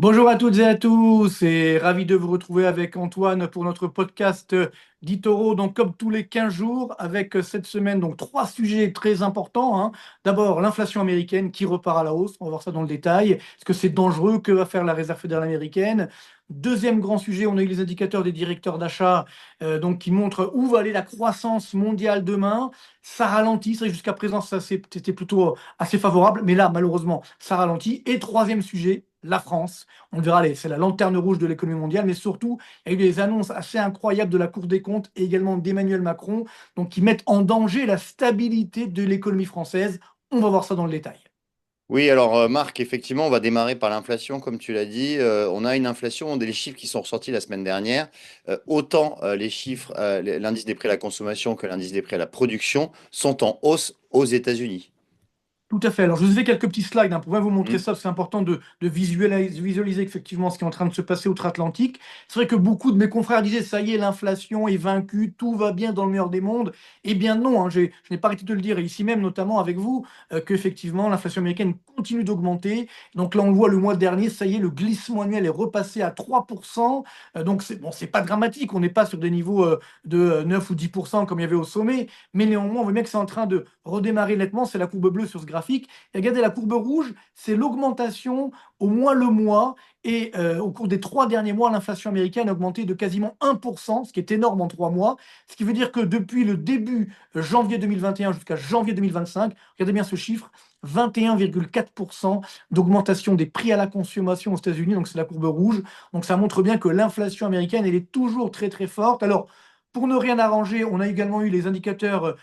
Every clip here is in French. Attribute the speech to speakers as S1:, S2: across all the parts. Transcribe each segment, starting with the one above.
S1: Bonjour à toutes et à tous, et ravi de vous retrouver avec Antoine pour notre podcast d'Itoro. Donc, comme tous les 15 jours, avec cette semaine, donc trois sujets très importants, hein. D'abord, l'inflation américaine qui repart à la hausse. On va voir ça dans le détail. Est-ce que c'est dangereux? Que va faire la Réserve fédérale américaine? Deuxième grand sujet, on a eu les indicateurs des directeurs d'achat donc qui montrent où va aller la croissance mondiale demain. Ça ralentit, ça jusqu'à présent, c'était plutôt assez favorable, mais là, malheureusement, ça ralentit. Et troisième sujet, la France. On le verra, c'est la lanterne rouge de l'économie mondiale, mais surtout, il y a eu des annonces assez incroyables de la Cour des comptes et également d'Emmanuel Macron, donc qui mettent en danger la stabilité de l'économie française. On va voir ça dans le détail.
S2: Oui, alors Marc, effectivement, on va démarrer par l'inflation, comme tu l'as dit. On a une inflation, des chiffres qui sont ressortis la semaine dernière. Autant les chiffres, l'indice des prix à la consommation que l'indice des prix à la production sont en hausse aux États-Unis.
S1: Tout à fait. Alors, je vous ai fait quelques petits slides pour bien vous montrer
S2: Hmm.
S1: ça, parce que c'est important de visualiser effectivement ce qui est en train de se passer outre-Atlantique. C'est vrai que beaucoup de mes confrères disaient, ça y est, l'inflation est vaincue, tout va bien dans le meilleur des mondes. Eh bien non, hein, je n'ai pas arrêté de le dire, et ici même notamment avec vous, qu'effectivement l'inflation américaine continue d'augmenter. Donc là, on le voit le mois dernier, ça y est, le glissement annuel est repassé à 3%. Donc c'est bon, c'est pas dramatique, on n'est pas sur des niveaux de 9 ou 10% comme il y avait au sommet, mais néanmoins, on voit bien que c'est en train de redémarrer nettement. C'est la courbe bleue sur ce graphique. Et regardez, la courbe rouge, c'est l'augmentation au moins le mois. Et au cours des 3 derniers mois, l'inflation américaine a augmenté de quasiment 1%, ce qui est énorme en 3 mois. Ce qui veut dire que depuis le début janvier 2021 jusqu'à janvier 2025, regardez bien ce chiffre, 21,4% d'augmentation des prix à la consommation aux États-Unis. Donc c'est la courbe rouge. Donc ça montre bien que l'inflation américaine, elle est toujours très très forte. Alors, pour ne rien arranger, on a également eu les indicateurs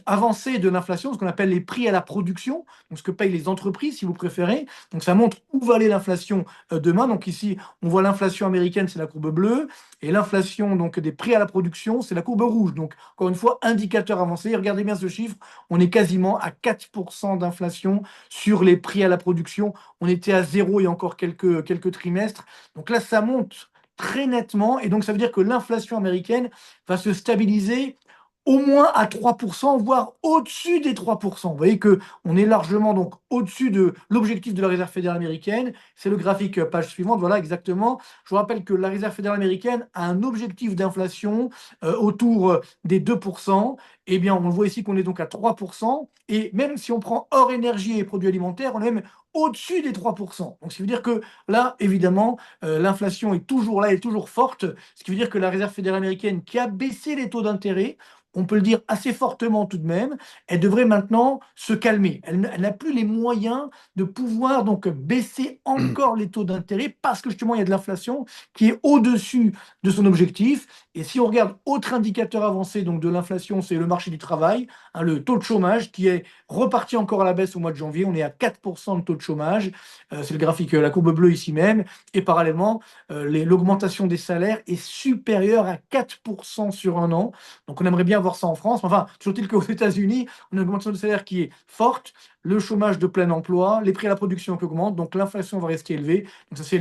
S1: avancés de l'inflation, ce qu'on appelle les prix à la production, donc ce que payent les entreprises, si vous préférez. Donc ça montre où va aller l'inflation demain. Donc ici, on voit l'inflation américaine, c'est la courbe bleue, et l'inflation donc des prix à la production, c'est la courbe rouge. Donc encore une fois, indicateur avancé. Regardez bien ce chiffre, on est quasiment à 4% d'inflation sur les prix à la production. On était à zéro il y a encore quelques trimestres. Donc là, ça monte très nettement, et donc ça veut dire que l'inflation américaine va se stabiliser au moins à 3%, voire au-dessus des 3%. Vous voyez qu'on est largement donc au-dessus de l'objectif de la Réserve fédérale américaine. C'est le graphique page suivante, voilà exactement. Je vous rappelle que la Réserve fédérale américaine a un objectif d'inflation autour des 2%. Eh bien, on voit ici qu'on est donc à 3%. Et même si on prend hors énergie et produits alimentaires, on est même au-dessus des 3%. Donc, ce qui veut dire que là, évidemment, l'inflation est toujours là, est toujours forte. Ce qui veut dire que la Réserve fédérale américaine, qui a baissé les taux d'intérêt, on peut le dire assez fortement tout de même, elle devrait maintenant se calmer. Elle n'a plus les moyens de pouvoir donc baisser encore les taux d'intérêt parce que justement il y a de l'inflation qui est au-dessus de son objectif. Et si on regarde autre indicateur avancé donc de l'inflation, c'est le marché du travail, hein, le taux de chômage qui est reparti encore à la baisse au mois de janvier. On est à 4% de taux de chômage. C'est le graphique, la courbe bleue ici même. Et parallèlement, l'augmentation des salaires est supérieure à 4% sur un an. Donc on aimerait bien voir ça en France. Enfin, toujours est-il qu'aux États-Unis, on a une augmentation de salaire qui est forte, le chômage de plein emploi, les prix à la production qui augmentent, donc l'inflation va rester élevée. Donc ça, c'est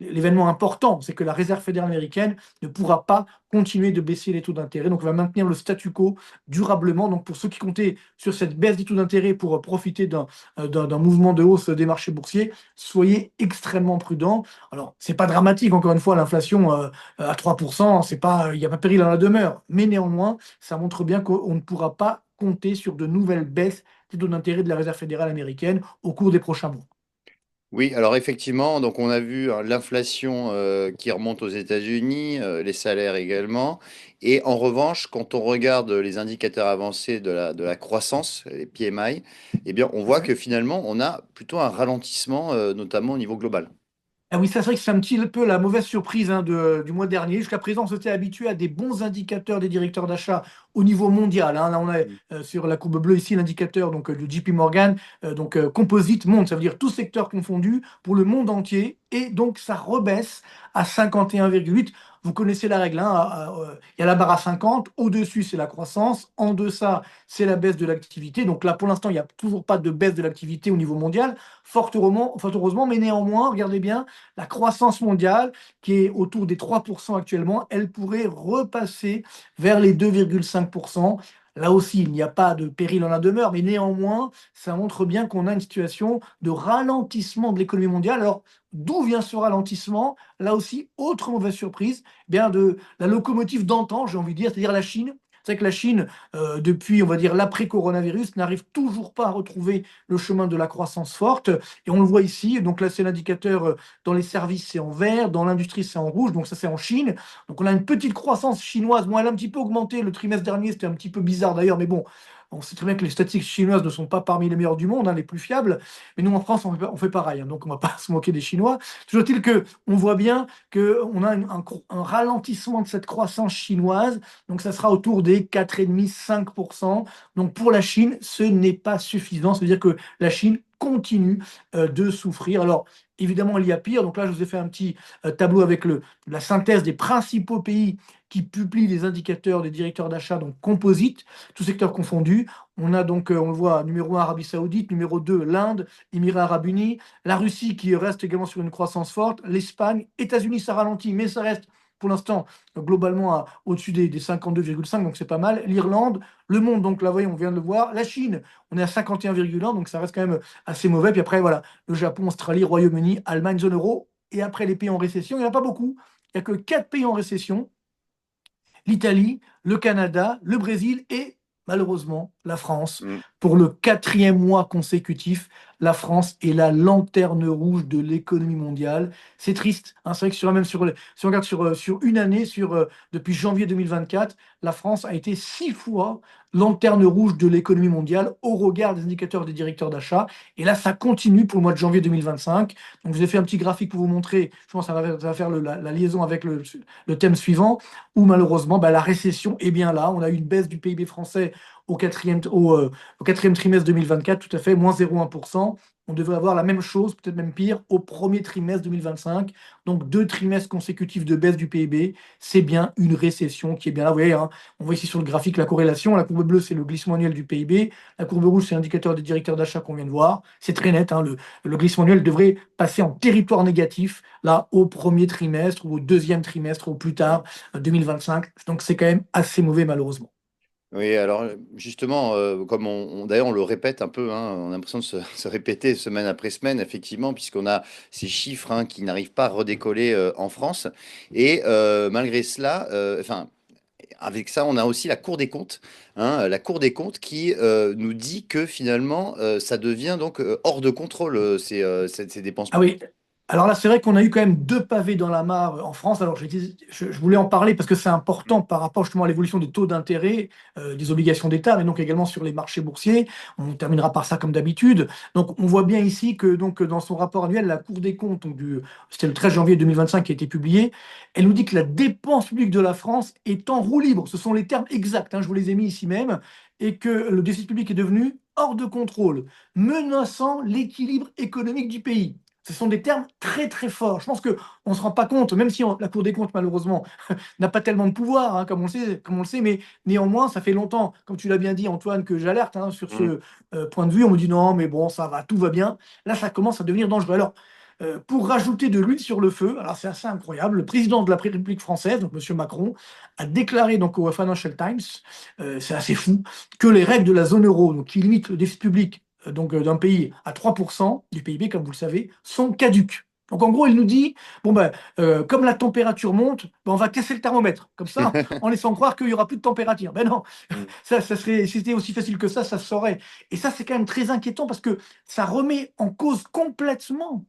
S1: l'événement important, c'est que la Réserve fédérale américaine ne pourra pas continuer de baisser les taux d'intérêt. Donc, on va maintenir le statu quo durablement. Donc, pour ceux qui comptaient sur cette baisse des taux d'intérêt pour profiter d'un mouvement de hausse des marchés boursiers, soyez extrêmement prudents. Alors, c'est pas dramatique, encore une fois, l'inflation à 3%, c'est pas, il n'y a pas péril dans la demeure. Mais néanmoins, ça montre bien qu'on ne pourra pas compter sur de nouvelles baisses des taux d'intérêt de la Réserve fédérale américaine au cours des prochains mois.
S2: Oui, alors effectivement, donc on a vu hein, l'inflation qui remonte aux États-Unis, les salaires également. Et en revanche, quand on regarde les indicateurs avancés de la croissance, les PMI, eh bien, on voit que finalement, on a plutôt un ralentissement, notamment au niveau global.
S1: Ah oui, ça, c'est vrai que c'est un petit peu la mauvaise surprise du mois dernier. Jusqu'à présent, on s'était habitué à des bons indicateurs des directeurs d'achat au niveau mondial, hein. Là, on a sur la courbe bleue ici l'indicateur donc du JP Morgan, composite monde, ça veut dire tout secteur confondu pour le monde entier, et donc ça rebaisse à 51,8. Vous connaissez la règle, hein, il y a la barre à 50, au-dessus c'est la croissance, en deçà c'est la baisse de l'activité. Donc là, pour l'instant, il n'y a toujours pas de baisse de l'activité au niveau mondial, fort heureusement, mais néanmoins, regardez bien, la croissance mondiale, qui est autour des 3% actuellement, elle pourrait repasser vers les 2,5%. Là aussi, il n'y a pas de péril en la demeure, mais néanmoins, ça montre bien qu'on a une situation de ralentissement de l'économie mondiale. Alors, d'où vient ce ralentissement? Là aussi, autre mauvaise surprise, eh bien de la locomotive d'antan, j'ai envie de dire, c'est-à-dire la Chine. C'est vrai que la Chine, depuis, on va dire, l'après-coronavirus, n'arrive toujours pas à retrouver le chemin de la croissance forte. Et on le voit ici. Donc là, c'est l'indicateur dans les services, c'est en vert, dans l'industrie, c'est en rouge. Donc ça, c'est en Chine. Donc on a une petite croissance chinoise. Bon, elle a un petit peu augmenté le trimestre dernier. C'était un petit peu bizarre d'ailleurs. Mais bon, on sait très bien que les statistiques chinoises ne sont pas parmi les meilleures du monde, hein, les plus fiables. Mais nous, en France, on fait pareil, hein. Donc on ne va pas se moquer des Chinois. Toujours est-il qu'on voit bien qu'on a un ralentissement de cette croissance chinoise. Donc ça sera autour des 4,5-5%. Donc pour la Chine, ce n'est pas suffisant. Ça veut dire que la Chine continue de souffrir. Alors évidemment, il y a pire. Donc là, je vous ai fait un petit tableau avec la synthèse des principaux pays qui publient les indicateurs des directeurs d'achat, donc composite, tous secteurs confondus. On a donc, on le voit, numéro 1, Arabie Saoudite, numéro 2, l'Inde, Émirats Arabes Unis, la Russie qui reste également sur une croissance forte, l'Espagne, États-Unis, ça ralentit, mais ça reste pour l'instant globalement au-dessus des 52,5, donc c'est pas mal. L'Irlande, le monde, donc là, voyez, on vient de le voir. La Chine, on est à 51,1, donc ça reste quand même assez mauvais. Puis après, voilà, le Japon, Australie, Royaume-Uni, Allemagne, zone euro. Et après, les pays en récession, il n'y en a pas beaucoup. Il n'y a que 4 pays en récession: l'Italie, le Canada, le Brésil et malheureusement la France.
S2: Mm.
S1: Pour le quatrième mois consécutif, la France est la lanterne rouge de l'économie mondiale. C'est triste, hein. C'est vrai que si on regarde sur une année, depuis janvier 2024, la France a été 6 fois lanterne rouge de l'économie mondiale au regard des indicateurs des directeurs d'achat. Et là, ça continue pour le mois de janvier 2025. Donc, je vous ai fait un petit graphique pour vous montrer. Je pense que ça va faire la liaison avec le thème suivant, où malheureusement, bah, la récession est bien là. On a eu une baisse du PIB français au quatrième trimestre 2024, tout à fait, moins 0,1%. On devrait avoir la même chose, peut-être même pire, au premier trimestre 2025. Donc 2 trimestres consécutifs de baisse du PIB, c'est bien une récession qui est bien là. Vous voyez, hein, on voit ici sur le graphique la corrélation. La courbe bleue, c'est le glissement annuel du PIB. La courbe rouge, c'est l'indicateur des directeurs d'achat qu'on vient de voir. C'est très net, hein, le glissement annuel devrait passer en territoire négatif, là, au premier trimestre ou au deuxième trimestre, au plus tard, 2025. Donc c'est quand même assez mauvais, malheureusement.
S2: Oui, alors justement, comme d'ailleurs on le répète un peu, hein, on a l'impression de se répéter semaine après semaine, effectivement, puisqu'on a ces chiffres, hein, qui n'arrivent pas à redécoller en France. Et malgré cela, enfin, avec ça, on a aussi la Cour des comptes, hein, la Cour des comptes qui nous dit que finalement, ça devient donc hors de contrôle, ces dépenses
S1: Ah
S2: publiques.
S1: oui, alors là, c'est vrai qu'on a eu quand même 2 pavés dans la mare en France. Alors, je voulais en parler parce que c'est important par rapport justement à l'évolution des taux d'intérêt, des obligations d'État, mais donc également sur les marchés boursiers. On terminera par ça comme d'habitude. Donc, on voit bien ici que donc, dans son rapport annuel, la Cour des comptes, donc, c'était le 13 janvier 2025 qui a été publié, elle nous dit que la dépense publique de la France est en roue libre. Ce sont les termes exacts, hein, je vous les ai mis ici même, et que le déficit public est devenu hors de contrôle, menaçant l'équilibre économique du pays. Ce sont des termes très très forts. Je pense qu'on ne se rend pas compte, même si la Cour des comptes, malheureusement, n'a pas tellement de pouvoir, hein, comme on le sait, mais néanmoins, ça fait longtemps, comme tu l'as bien dit, Antoine, que j'alerte, hein, sur
S2: Mm.
S1: ce point de vue. On me dit non, mais bon, ça va, tout va bien. Là, ça commence à devenir dangereux. Alors, pour rajouter de l'huile sur le feu, alors c'est assez incroyable, le président de la République française, donc M. Macron, a déclaré donc au Financial Times, c'est assez fou, que les règles de la zone euro, donc qui limitent le déficit public d'un pays à 3% du PIB, comme vous le savez, sont caduques. Donc en gros, il nous dit, bon ben, comme la température monte, ben, on va casser le thermomètre, comme ça, en laissant croire qu'il n'y aura plus de température. Ben non,
S2: Mm.
S1: ça serait, si c'était aussi facile que ça se saurait. Et ça, c'est quand même très inquiétant parce que ça remet en cause complètement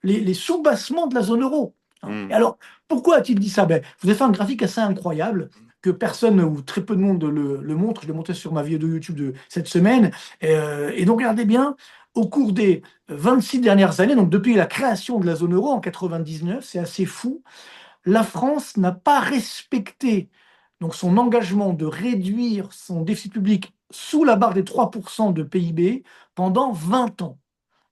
S1: les sous-bassements de la zone euro. Et
S2: Mm.
S1: alors, pourquoi a-t-il dit ça? Ben, je vous ai fait un graphique assez incroyable que personne ou très peu de monde le montre. Je l'ai montré sur ma vidéo YouTube de cette semaine. Et donc, regardez bien, au cours des 26 dernières années, donc depuis la création de la zone euro en 99, c'est assez fou, la France n'a pas respecté donc son engagement de réduire son déficit public sous la barre des 3% de PIB pendant 20 ans.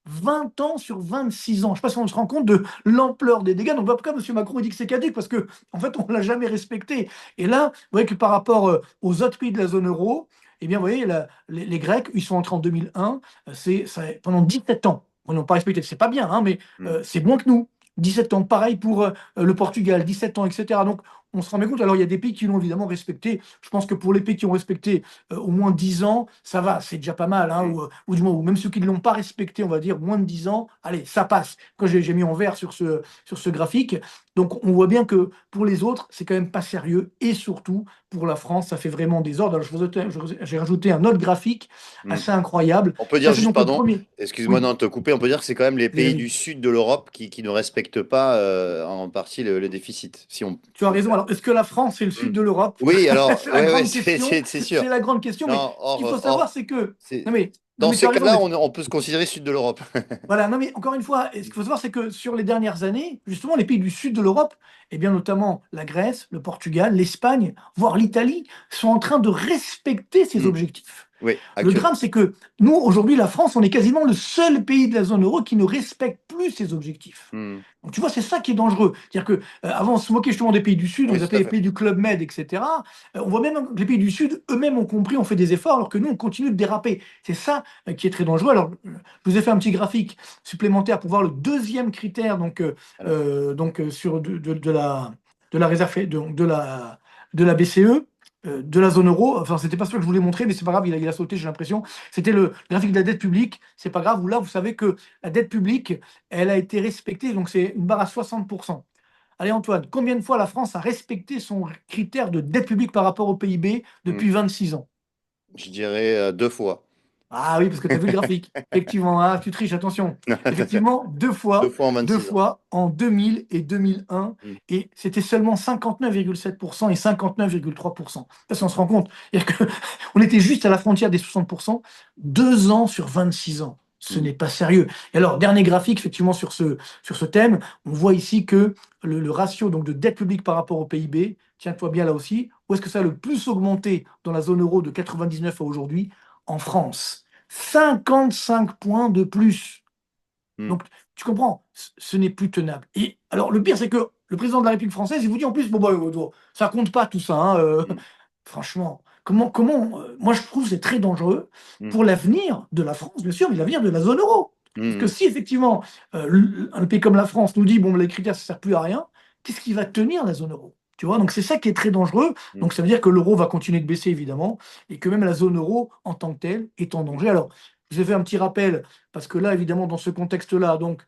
S1: 20 ans sur 26 ans. Je ne sais pas si on se rend compte de l'ampleur des dégâts. Donc, pourquoi M. Macron dit que c'est caduque? Parce qu'en fait, on ne l'a jamais respecté. Et là, vous voyez que par rapport aux autres pays de la zone euro, eh bien, vous voyez, les Grecs, ils sont entrés en 2001, pendant 17 ans. Ils n'ont pas respecté. C'est pas bien, hein, mais
S2: Mm.
S1: c'est moins que nous. 17 ans, pareil pour le Portugal, 17 ans, etc. Donc, on se rend bien compte. Alors, il y a des pays qui l'ont évidemment respecté. Je pense que pour les pays qui ont respecté au moins 10 ans, ça va, c'est déjà pas mal. Hein,
S2: Mm.
S1: ou du moins, ou même ceux qui ne l'ont pas respecté, on va dire moins de 10 ans, allez, ça passe. Quand j'ai mis en vert sur ce graphique. Donc, on voit bien que pour les autres, c'est quand même pas sérieux. Et surtout, pour la France, ça fait vraiment des ordres. Alors, j'ai rajouté un autre graphique
S2: Mm.
S1: assez incroyable.
S2: On peut
S1: Ça,
S2: dire
S1: c'est
S2: juste,
S1: donc le
S2: pardon,
S1: premier.
S2: excuse-moi
S1: Oui,
S2: de te couper, on peut dire que c'est quand même les pays du
S1: vas-y.
S2: sud de l'Europe qui ne respectent pas en partie le déficit, si on
S1: Tu as
S2: peut
S1: raison.
S2: faire.
S1: Alors, est-ce que la France est le
S2: Mm.
S1: sud de l'Europe?
S2: Oui, alors,
S1: C'est la
S2: ouais, ouais,
S1: grande question.
S2: c'est sûr.
S1: C'est la grande question. Mais
S2: Non,
S1: ce qu'il faut savoir, c'est que.
S2: c'est-
S1: Non,
S2: dans
S1: mais tu
S2: ces
S1: as raison.
S2: cas-là,
S1: Mais
S2: on peut se considérer sud de l'Europe.
S1: voilà, non, mais encore une fois, ce qu'il faut savoir, c'est que sur les dernières années, justement, les pays du sud de l'Europe, et bien notamment la Grèce, le Portugal, l'Espagne, voire l'Italie, sont en train de respecter ces
S2: Mm.
S1: objectifs.
S2: Oui,
S1: Le
S2: actuellement.
S1: drame, c'est que nous, aujourd'hui, la France, on est quasiment le seul pays de la zone euro qui ne respecte plus ces objectifs.
S2: Mm.
S1: Donc, tu vois, c'est ça qui est dangereux. C'est-à-dire que avant, on se moquait justement des pays du Sud, on
S2: Oui,
S1: les
S2: tout
S1: appelait
S2: à
S1: les
S2: fait.
S1: pays du Club Med, etc. On voit même que les pays du Sud, eux-mêmes ont compris, ont fait des efforts, alors que nous, on continue de déraper. C'est ça qui est très dangereux. Alors, je vous ai fait un petit graphique supplémentaire pour voir le deuxième critère,
S2: Alors,
S1: sur de la réserve, de la BCE. De la zone euro, enfin c'était pas ce que je voulais montrer, mais c'est pas grave, il a sauté, j'ai l'impression. C'était le graphique de la dette publique, c'est pas grave, où là vous savez que la dette publique, elle a été respectée, donc c'est une barre à 60%. Allez Antoine, combien de fois la France a respecté son critère de dette publique par rapport au PIB
S2: mm,
S1: depuis 26 ans?
S2: je dirais deux fois.
S1: Ah oui, parce que tu as vu le graphique. Effectivement, ah, tu triches, attention. Effectivement,
S2: Deux fois en
S1: deux
S2: 26 ans.
S1: fois en 2000 et 2001,
S2: Mm.
S1: et c'était seulement 59,7% et 59,3%. Parce qu'on se rend compte, c'est-à-dire que on était juste à la frontière des 60%, 2 ans sur 26 ans. Ce
S2: Mm.
S1: n'est pas sérieux. Et alors, dernier graphique, effectivement, sur ce thème, on voit ici que le ratio donc, de dette publique par rapport au PIB, tiens-toi bien là aussi, où est-ce que ça a le plus augmenté dans la zone euro de 99 à aujourd'hui? En France. 55 points de plus.
S2: Mm.
S1: Donc, tu comprends, ce n'est plus tenable. Et alors, le pire, c'est que le président de la République française, il vous dit en plus, bon, bah, ça compte pas tout ça. Hein,
S2: Mm.
S1: franchement, moi, je trouve que c'est très dangereux
S2: Mm.
S1: pour l'avenir de la France, bien sûr, mais l'avenir de la zone euro. Parce que
S2: Mm.
S1: si, effectivement, un pays comme la France nous dit, bon, les critères, ça ne sert plus à rien, qu'est-ce qui va tenir la zone euro? Tu vois, donc c'est ça qui est très dangereux.
S2: Mm.
S1: Donc ça veut dire que l'euro va continuer de baisser, évidemment, et que même la zone euro, en tant que telle, est en danger. Alors, je vous ai fait un petit rappel, parce que là, évidemment, dans ce contexte-là, donc,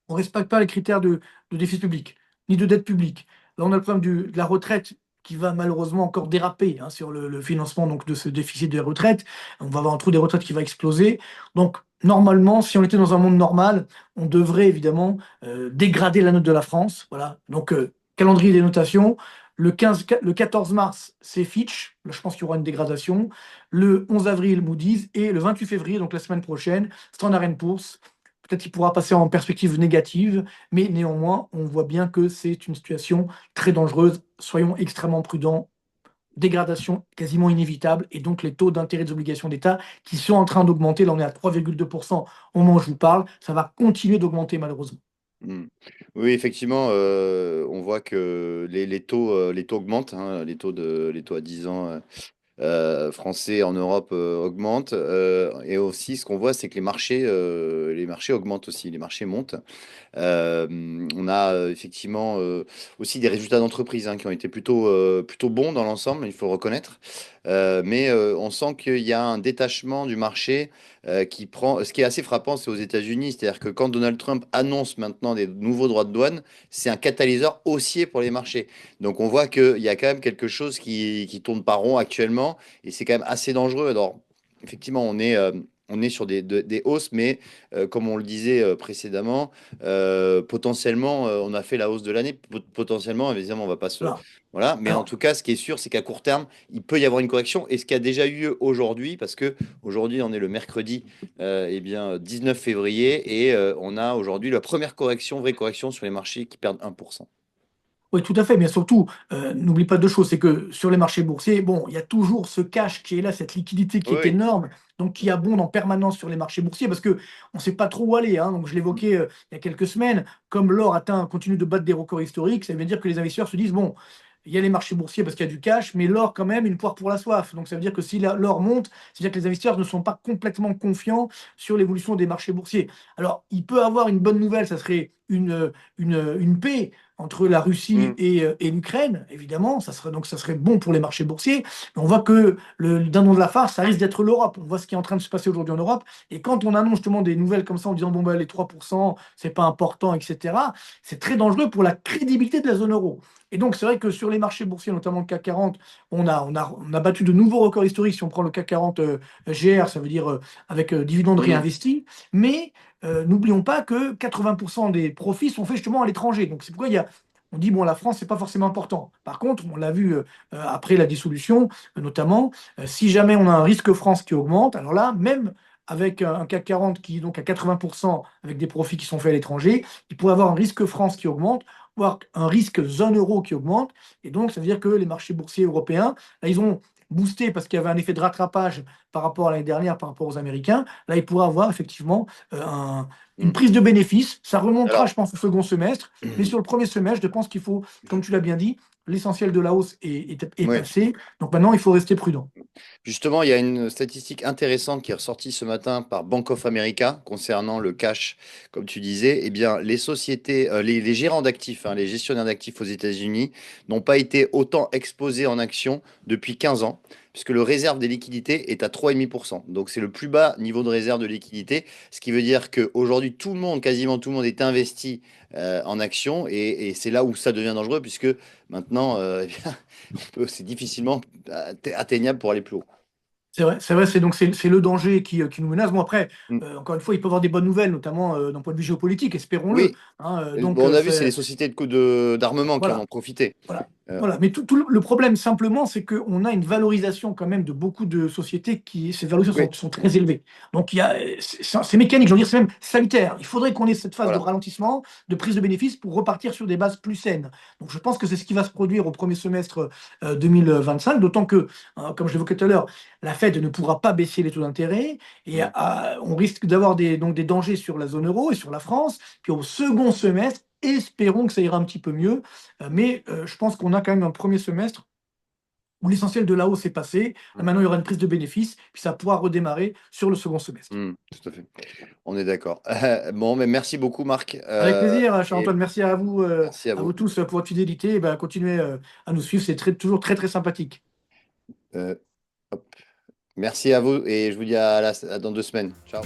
S1: on ne respecte pas les critères de déficit public, ni de dette publique. Là, on a le problème de la retraite qui va malheureusement encore déraper hein, sur le financement donc, de ce déficit des retraites. On va avoir un trou des retraites qui va exploser. Donc, normalement, si on était dans un monde normal, on devrait évidemment dégrader la note de la France. Voilà. Donc, calendrier des notations. Le 14 mars, c'est Fitch. Là, je pense qu'il y aura une dégradation. Le 11 avril, Moody's. Et le 28 février, donc la semaine prochaine, Standard Poor's. Peut-être qu'il pourra passer en perspective négative, mais néanmoins, on voit bien que c'est une situation très dangereuse. Soyons extrêmement prudents. Dégradation quasiment inévitable, et donc les taux d'intérêt des obligations d'État qui sont en train d'augmenter. Là, on est à 3,2% au moment où je vous parle. Ça va continuer d'augmenter malheureusement.
S2: Mm. Oui, effectivement, on voit que les taux augmentent, hein, les taux à 10 ans français en Europe augmentent. Et aussi, ce qu'on voit, c'est que les marchés augmentent aussi, les marchés montent. On a effectivement aussi des résultats d'entreprise hein, qui ont été plutôt bons dans l'ensemble, il faut le reconnaître. Mais on sent qu'il y a un détachement du marché qui prend. Ce qui est assez frappant, c'est aux États-Unis. C'est-à-dire que quand Donald Trump annonce maintenant des nouveaux droits de douane, c'est un catalyseur haussier pour les marchés. Donc on voit qu'il y a quand même quelque chose qui tourne pas rond actuellement et c'est quand même assez dangereux. Alors, effectivement, on est sur des hausses, mais comme on le disait précédemment, potentiellement, on a fait la hausse de l'année. Potentiellement, évidemment, on va pas se.
S1: Voilà.
S2: Voilà. Mais en
S1: Alors,
S2: tout cas, ce qui est sûr, c'est qu'à court terme, il peut y avoir une correction. Et ce qui a déjà eu lieu aujourd'hui, parce que aujourd'hui, on est le mercredi 19 février, et on a aujourd'hui la première correction, vraie correction sur les marchés qui perdent 1%.
S1: oui, tout à fait, mais surtout, n'oublie pas deux choses, c'est que sur les marchés boursiers, bon, il y a toujours ce cash qui est là, cette liquidité qui
S2: Oui,
S1: est
S2: oui.
S1: énorme, donc qui abonde en permanence sur les marchés boursiers, parce que on ne sait pas trop où aller. Hein. Donc, je l'évoquais il y a quelques semaines, comme l'or continue de battre des records historiques, ça veut dire que les investisseurs se disent, bon, il y a les marchés boursiers parce qu'il y a du cash, mais l'or quand même, une poire pour la soif. Donc, ça veut dire que si l'or monte, c'est-à-dire que les investisseurs ne sont pas complètement confiants sur l'évolution des marchés boursiers. Alors, il peut avoir une bonne nouvelle, ça serait une paix entre la Russie
S2: Mm.
S1: et l'Ukraine, évidemment, ça serait bon pour les marchés boursiers. Mais on voit que le dindon de la farce, ça risque d'être l'Europe. On voit ce qui est en train de se passer aujourd'hui en Europe. Et quand on annonce justement des nouvelles comme ça en disant bon, ben, les 3%, c'est pas important, etc., c'est très dangereux pour la crédibilité de la zone euro. Et donc, c'est vrai que sur les marchés boursiers, notamment le CAC 40, on a battu de nouveaux records historiques. Si on prend le CAC 40 GR, ça veut dire avec dividendes
S2: Mm.
S1: réinvestis. Mais n'oublions pas que 80% des profits sont faits justement à l'étranger. Donc, c'est pourquoi on dit, bon, la France, c'est pas forcément important. Par contre, on l'a vu après la dissolution, notamment, si jamais on a un risque France qui augmente, alors là, même avec un CAC 40 qui est donc à 80% avec des profits qui sont faits à l'étranger, il pourrait avoir un risque France qui augmente, voire un risque zone euro qui augmente. Et donc, ça veut dire que les marchés boursiers européens, là, ils ont boosté parce qu'il y avait un effet de rattrapage par rapport à l'année dernière, par rapport aux Américains. Là, ils pourraient avoir effectivement une
S2: Mm.
S1: prise de bénéfices. Ça remontera,
S2: Alors,
S1: je pense, au second semestre. Mais sur le premier semestre, je pense qu'il faut, comme tu l'as bien dit, l'essentiel de la hausse est
S2: ouais.
S1: passé. Donc maintenant, il faut rester prudent.
S2: Justement, il y a une statistique intéressante qui est ressortie ce matin par Bank of America concernant le cash, comme tu disais. Eh bien, les sociétés, les gérants d'actifs, hein, les gestionnaires d'actifs aux États-Unis n'ont pas été autant exposés en actions depuis 15 ans, puisque le réserve des liquidités est à 3,5%. Donc, c'est le plus bas niveau de réserve de liquidité, ce qui veut dire qu'aujourd'hui, tout le monde, quasiment tout le monde, est investi en actions, et c'est là où ça devient dangereux, puisque maintenant, eh bien, c'est difficilement atteignable pour aller plus haut.
S1: C'est vrai, c'est le danger qui nous menace. Bon, après,
S2: Mm.
S1: encore une fois, il peut y avoir des bonnes nouvelles, notamment d'un point de vue géopolitique, espérons-le.
S2: Oui,
S1: Hein,
S2: bon, on a vu, c'est les sociétés d'armement qui en
S1: voilà.
S2: ont profité.
S1: Voilà.
S2: Euh,
S1: Voilà. Mais le problème, simplement, c'est qu'on a une valorisation quand même de beaucoup de sociétés qui, ces valorisations
S2: oui,
S1: sont très élevées. Donc, c'est mécanique, je veux dire, c'est même salutaire. Il faudrait qu'on ait cette phase de
S2: voilà.
S1: ralentissement, de prise de bénéfices pour repartir sur des bases plus saines. Donc, je pense que c'est ce qui va se produire au premier semestre 2025, d'autant que, hein, comme je l'évoquais tout à l'heure, la Fed ne pourra pas baisser les taux d'intérêt et
S2: Mm,
S1: on risque d'avoir donc des dangers sur la zone euro et sur la France. Puis au second semestre, espérons que ça ira un petit peu mieux. Mais je pense qu'on a quand même un premier semestre où l'essentiel de la hausse est passé. Là,
S2: mm,
S1: maintenant, il y aura une prise de bénéfices, puis ça pourra redémarrer sur le second semestre.
S2: tout à fait. On est d'accord. Bon, mais merci beaucoup, Marc.
S1: Avec plaisir,
S2: Et
S1: Charles-Antoine. Merci
S2: merci à
S1: à vous
S2: vous.
S1: tous pour votre fidélité. Et ben, continuez à nous suivre, c'est toujours très, très sympathique.
S2: Euh, hop. Merci à vous et je vous dis à dans 2 semaines. Ciao.